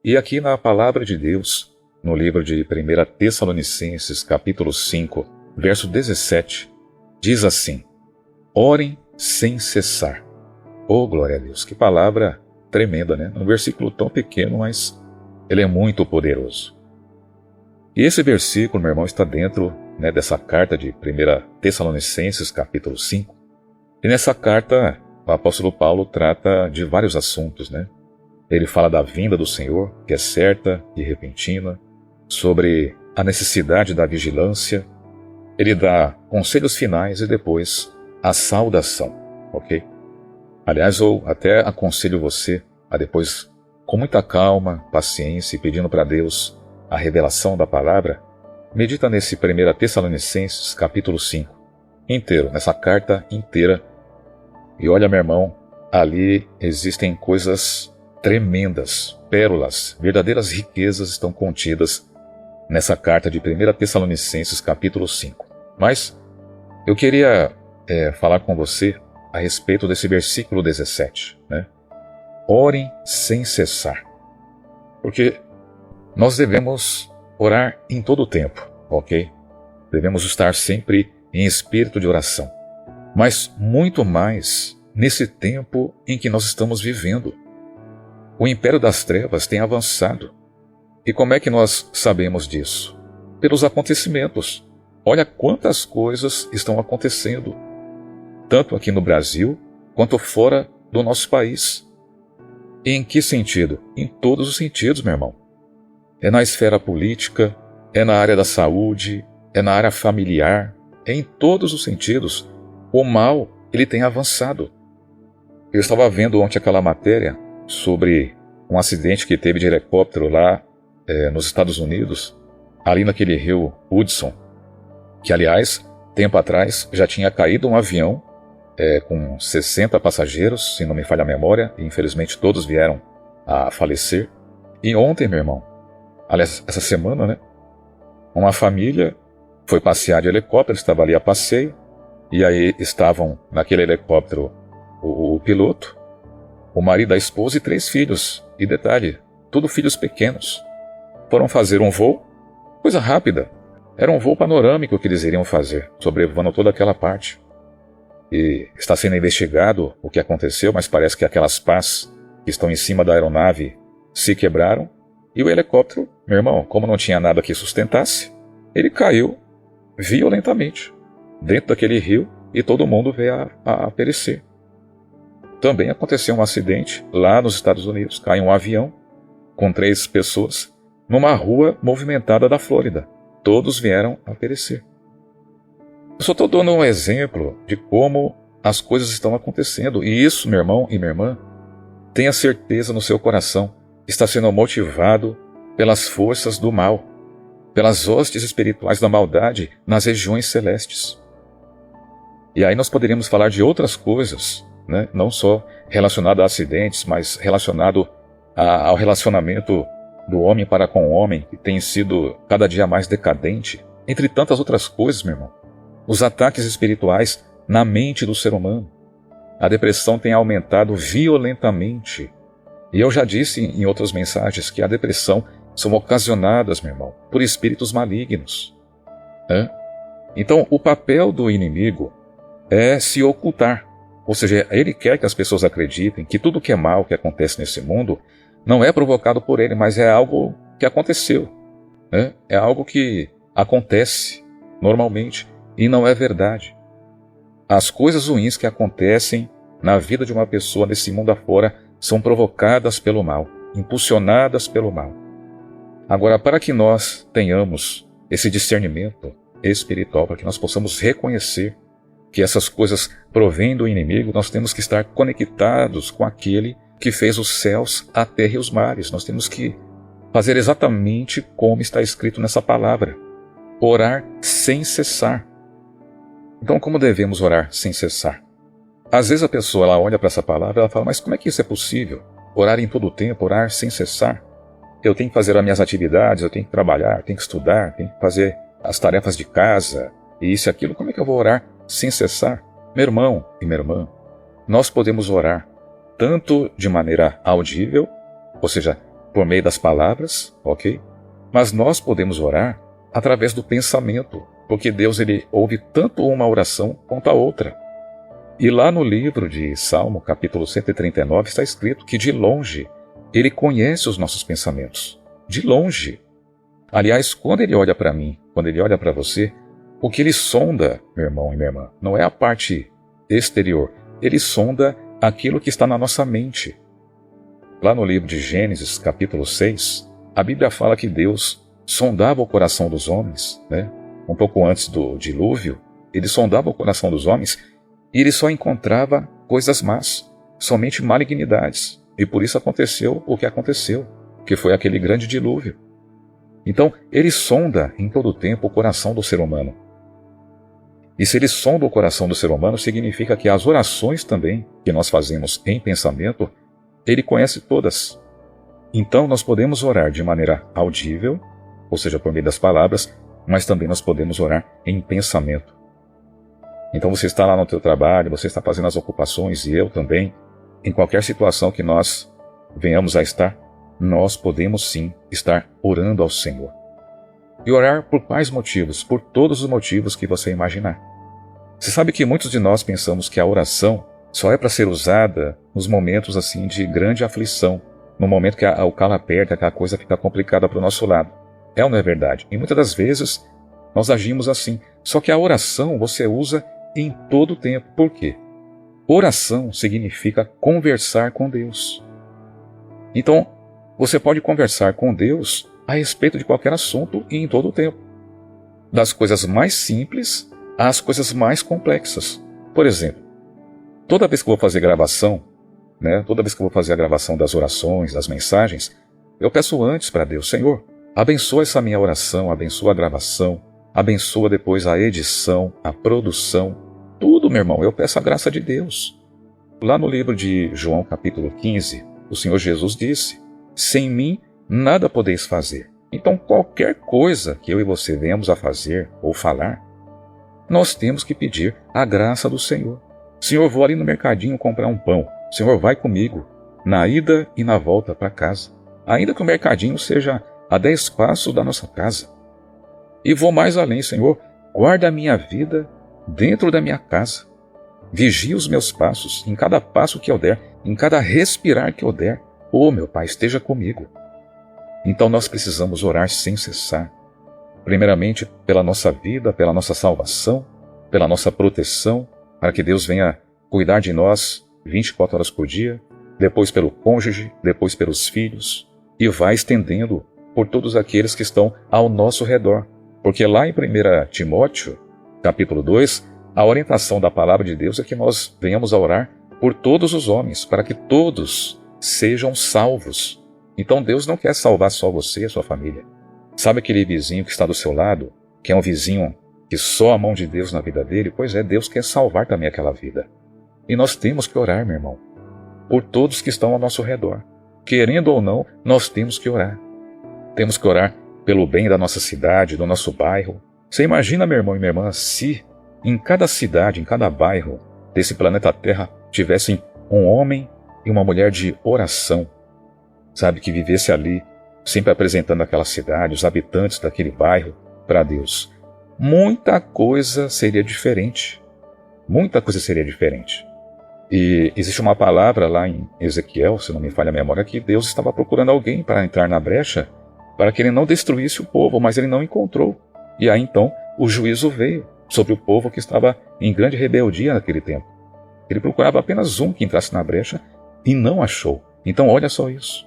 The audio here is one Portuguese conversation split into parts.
E aqui na palavra de Deus, no livro de 1 Tessalonicenses, capítulo 5, verso 17, diz assim: orem sem cessar. Oh, glória a Deus, que palavra tremenda, né? Um versículo tão pequeno, mas ele é muito poderoso. E esse versículo, meu irmão, está dentro, né, dessa carta de 1 Tessalonicenses, capítulo 5. E nessa carta, o apóstolo Paulo trata de vários assuntos, né? Ele fala da vinda do Senhor, que é certa e repentina, sobre a necessidade da vigilância. Ele dá conselhos finais e depois a saudação, ok? Aliás, eu até aconselho você a depois, com muita calma, paciência e pedindo para Deus a revelação da palavra, medita nesse 1 Tessalonicenses, capítulo 5, inteiro, nessa carta inteira. E olha, meu irmão, ali existem coisas tremendas, pérolas, verdadeiras riquezas estão contidas nessa carta de 1 Tessalonicenses, capítulo 5. Mas eu queria falar com você a respeito desse versículo 17, né? Orem sem cessar. Porque nós devemos orar em todo o tempo, ok? Devemos estar sempre em espírito de oração. Mas muito mais nesse tempo em que nós estamos vivendo. O império das trevas tem avançado. E como é que nós sabemos disso? Pelos acontecimentos. Olha quantas coisas estão acontecendo, tanto aqui no Brasil, quanto fora do nosso país. E em que sentido? Em todos os sentidos, meu irmão. É na esfera política, é na área da saúde, é na área familiar, é em todos os sentidos. O mal, ele tem avançado. Eu estava vendo ontem aquela matéria sobre um acidente que teve de helicóptero lá nos Estados Unidos, ali naquele rio Hudson, que, aliás, tempo atrás já tinha caído um avião com 60 passageiros, se não me falha a memória, e infelizmente todos vieram a falecer. E ontem, meu irmão, aliás, essa semana, né, uma família foi passear de helicóptero, estava ali a passeio, e aí estavam naquele helicóptero o piloto, o marido, a esposa e 3 filhos. E detalhe, tudo filhos pequenos. Foram fazer um voo, coisa rápida. Era um voo panorâmico que eles iriam fazer, sobrevoando toda aquela parte. E está sendo investigado o que aconteceu, mas parece que aquelas pás que estão em cima da aeronave se quebraram. E o helicóptero, meu irmão, como não tinha nada que sustentasse, ele caiu violentamente dentro daquele rio e todo mundo veio a perecer. Também aconteceu um acidente lá nos Estados Unidos. Caiu um avião com 3 pessoas numa rua movimentada da Flórida. Todos vieram a perecer. Eu só estou dando um exemplo de como as coisas estão acontecendo. E isso, meu irmão e minha irmã, tenha certeza no seu coração, está sendo motivado pelas forças do mal, pelas hostes espirituais da maldade nas regiões celestes. E aí nós poderíamos falar de outras coisas, né? Não só relacionado a acidentes, mas relacionado ao relacionamento do homem para com o homem, que tem sido cada dia mais decadente, entre tantas outras coisas, meu irmão. Os ataques espirituais na mente do ser humano. A depressão tem aumentado violentamente. E eu já disse em outras mensagens que a depressão são ocasionadas, meu irmão, por espíritos malignos. Então, o papel do inimigo é se ocultar. Ou seja, ele quer que as pessoas acreditem que tudo que é mal que acontece nesse mundo não é provocado por ele, mas é algo que aconteceu. É algo que acontece normalmente e não é verdade. As coisas ruins que acontecem na vida de uma pessoa nesse mundo afora são provocadas pelo mal, impulsionadas pelo mal. Agora, para que nós tenhamos esse discernimento espiritual, para que nós possamos reconhecer que essas coisas provêm do inimigo, nós temos que estar conectados com aquele que fez os céus, a terra e os mares. Nós temos que fazer exatamente como está escrito nessa palavra. Orar sem cessar. Então, como devemos orar sem cessar? Às vezes a pessoa ela olha para essa palavra e ela fala, mas como é que isso é possível? Orar em todo o tempo, orar sem cessar? Eu tenho que fazer as minhas atividades, eu tenho que trabalhar, eu tenho que estudar, eu tenho que fazer as tarefas de casa, e isso e aquilo. Como é que eu vou orar sem cessar? Meu irmão e minha irmã, nós podemos orar tanto de maneira audível, ou seja, por meio das palavras, ok? Mas nós podemos orar através do pensamento, porque Deus ele ouve tanto uma oração quanto a outra. E lá no livro de Salmo, capítulo 139, está escrito que de longe Ele conhece os nossos pensamentos. De longe. Aliás, quando Ele olha para mim, quando Ele olha para você, o que Ele sonda, meu irmão e minha irmã, não é a parte exterior. Ele sonda aquilo que está na nossa mente. Lá no livro de Gênesis, capítulo 6, a Bíblia fala que Deus sondava o coração dos homens, né? Um pouco antes do dilúvio, Ele sondava o coração dos homens e Ele só encontrava coisas más, somente malignidades. E por isso aconteceu o que aconteceu, que foi aquele grande dilúvio. Então, Ele sonda em todo o tempo o coração do ser humano. E se Ele sonda o coração do ser humano, significa que as orações também que nós fazemos em pensamento, Ele conhece todas. Então, nós podemos orar de maneira audível, ou seja, por meio das palavras, mas também nós podemos orar em pensamento. Então você está lá no teu trabalho, você está fazendo as ocupações, e eu também, em qualquer situação que nós venhamos a estar, nós podemos sim estar orando ao Senhor. E orar por quais motivos? Por todos os motivos que você imaginar. Você sabe que muitos de nós pensamos que a oração só é para ser usada nos momentos assim de grande aflição, no momento que o calo aperta, que a coisa fica complicada para o nosso lado. É ou não é verdade? E muitas das vezes nós agimos assim. Só que a oração você usa em todo o tempo. Por quê? Oração significa conversar com Deus. Então, você pode conversar com Deus a respeito de qualquer assunto e em todo o tempo. Das coisas mais simples às coisas mais complexas. Por exemplo, toda vez que eu vou fazer gravação, toda vez que eu vou fazer a gravação das orações, das mensagens, eu peço antes para Deus, Senhor, abençoa essa minha oração, abençoa a gravação, abençoa depois a edição, a produção, tudo, meu irmão, eu peço a graça de Deus. Lá no livro de João, capítulo 15, o Senhor Jesus disse, sem mim nada podeis fazer. Então, qualquer coisa que eu e você venhamos a fazer ou falar, nós temos que pedir a graça do Senhor. Senhor, vou ali no mercadinho comprar um pão. Senhor, vai comigo, na ida e na volta para casa. Ainda que o mercadinho seja a 10 passos da nossa casa. E vou mais além, Senhor, guarda a minha vida dentro da minha casa. Vigia os meus passos, em cada passo que eu der, em cada respirar que eu der. Oh, meu Pai, esteja comigo. Então nós precisamos orar sem cessar. Primeiramente, pela nossa vida, pela nossa salvação, pela nossa proteção, para que Deus venha cuidar de nós 24 horas por dia, depois pelo cônjuge, depois pelos filhos, e vai estendendo por todos aqueles que estão ao nosso redor. Porque lá em 1 Timóteo, capítulo 2, a orientação da palavra de Deus é que nós venhamos a orar por todos os homens, para que todos sejam salvos. Então Deus não quer salvar só você e a sua família. Sabe aquele vizinho que está do seu lado, que é um vizinho que só a mão de Deus na vida dele? Pois é, Deus quer salvar também aquela vida. E nós temos que orar, meu irmão, por todos que estão ao nosso redor. Querendo ou não, nós temos que orar. Temos que orar pelo bem da nossa cidade, do nosso bairro. Você imagina, meu irmão e minha irmã, se em cada cidade, em cada bairro desse planeta Terra tivessem um homem e uma mulher de oração, sabe, que vivesse ali, sempre apresentando aquela cidade, os habitantes daquele bairro, para Deus. Muita coisa seria diferente. Muita coisa seria diferente. E existe uma palavra lá em Ezequiel, se não me falha a memória, que Deus estava procurando alguém para entrar na brecha, para que ele não destruísse o povo, mas ele não encontrou. E aí então o juízo veio sobre o povo que estava em grande rebeldia naquele tempo. Ele procurava apenas um que entrasse na brecha e não achou. Então olha só isso.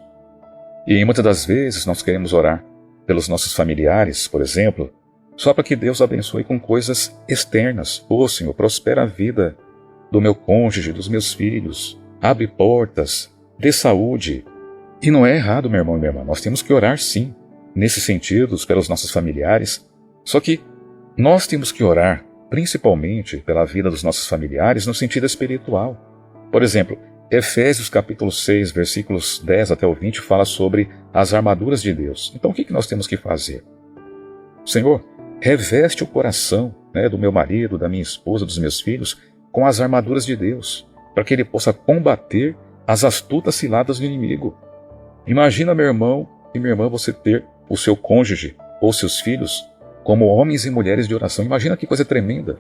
E muitas das vezes nós queremos orar pelos nossos familiares, por exemplo, só para que Deus abençoe com coisas externas. Ô Senhor, prospera a vida do meu cônjuge, dos meus filhos, abre portas, dê saúde. E não é errado, meu irmão e minha irmã, nós temos que orar sim, nesses sentidos, pelos nossos familiares. Só que nós temos que orar, principalmente pela vida dos nossos familiares, no sentido espiritual. Por exemplo, Efésios capítulo 6, versículos 10 até o 20, fala sobre as armaduras de Deus. Então o que nós temos que fazer? Senhor, reveste o coração do meu marido, da minha esposa, dos meus filhos, com as armaduras de Deus, para que ele possa combater as astutas ciladas do inimigo. Imagina, meu irmão e minha irmã, você ter o seu cônjuge ou seus filhos como homens e mulheres de oração. Imagina que coisa tremenda.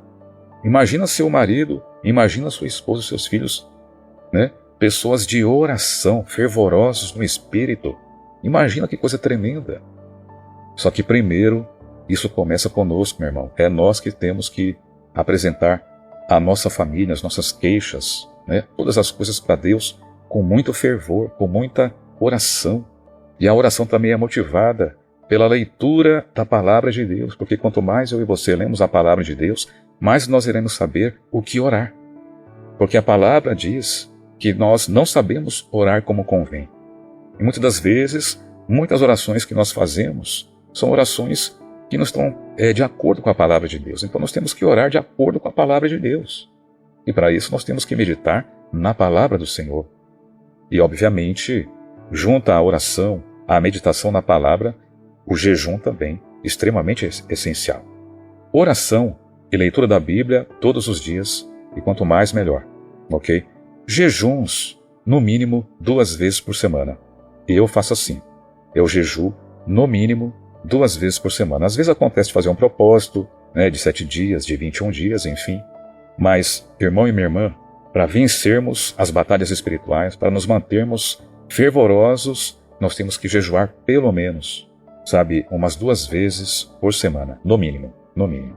Imagina seu marido, imagina sua esposa, seus filhos, né? Pessoas de oração, fervorosos no espírito. Imagina que coisa tremenda. Só que primeiro, isso começa conosco, meu irmão. É nós que temos que apresentar a nossa família, as nossas queixas, né? Todas as coisas para Deus com muito fervor, com muita oração. E a oração também é motivada pela leitura da palavra de Deus, porque quanto mais eu e você lemos a palavra de Deus, mais nós iremos saber o que orar. Porque a palavra diz que nós não sabemos orar como convém. E muitas das vezes, muitas orações que nós fazemos são orações que não estão de acordo com a palavra de Deus. Então nós temos que orar de acordo com a palavra de Deus. E para isso nós temos que meditar na palavra do Senhor. E obviamente, junto à oração, à meditação na palavra, o jejum também, extremamente essencial. Oração e leitura da Bíblia todos os dias, e quanto mais melhor, ok? Jejuns, no mínimo 2 vezes por semana. E eu faço assim, eu jejuo no mínimo 2 vezes por semana. Às vezes acontece de fazer um propósito, né, de 7 dias, de 21 dias, enfim. Mas, irmão e minha irmã, para vencermos as batalhas espirituais, para nos mantermos fervorosos, nós temos que jejuar pelo menos, umas 2 vezes por semana, no mínimo, no mínimo.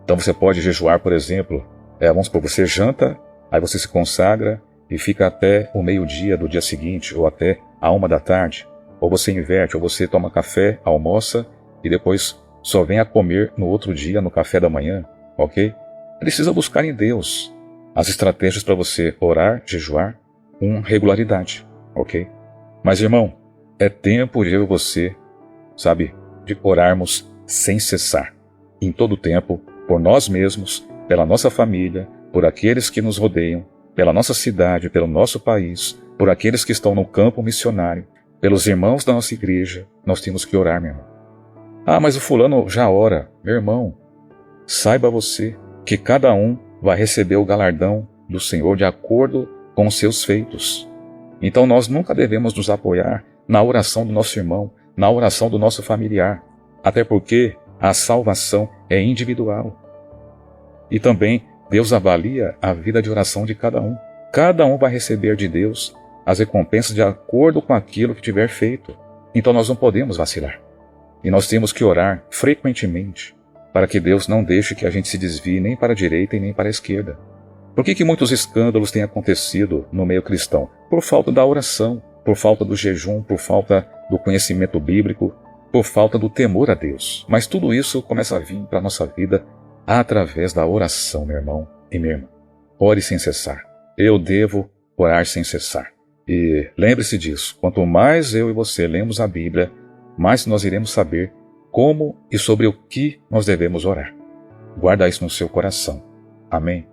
Então você pode jejuar, por exemplo, vamos supor, você janta, aí você se consagra e fica até o meio-dia do dia seguinte, ou até a 1 da tarde, ou você inverte, ou você toma café, almoça e depois só vem a comer no outro dia, no café da manhã, ok? Precisa buscar em Deus as estratégias para você orar, jejuar com regularidade, ok? Mas, irmão, é tempo de eu e você, de orarmos sem cessar, em todo tempo, por nós mesmos, pela nossa família, por aqueles que nos rodeiam, pela nossa cidade, pelo nosso país, por aqueles que estão no campo missionário, pelos irmãos da nossa igreja. Nós temos que orar, meu irmão. Ah, mas o fulano já ora. Meu irmão, saiba você que cada um vai receber o galardão do Senhor de acordo com os seus feitos. Então nós nunca devemos nos apoiar na oração do nosso irmão, na oração do nosso familiar, até porque a salvação é individual. E também Deus avalia a vida de oração de cada um. Cada um vai receber de Deus as recompensas de acordo com aquilo que tiver feito. Então nós não podemos vacilar. E nós temos que orar frequentemente para que Deus não deixe que a gente se desvie nem para a direita e nem para a esquerda. Por que muitos escândalos têm acontecido no meio cristão? Por falta da oração, por falta do jejum, por falta do conhecimento bíblico, por falta do temor a Deus. Mas tudo isso começa a vir para a nossa vida através da oração, meu irmão e minha irmã. Ore sem cessar. Eu devo orar sem cessar. E lembre-se disso, quanto mais eu e você lemos a Bíblia, mais nós iremos saber como e sobre o que nós devemos orar. Guarda isso no seu coração. Amém?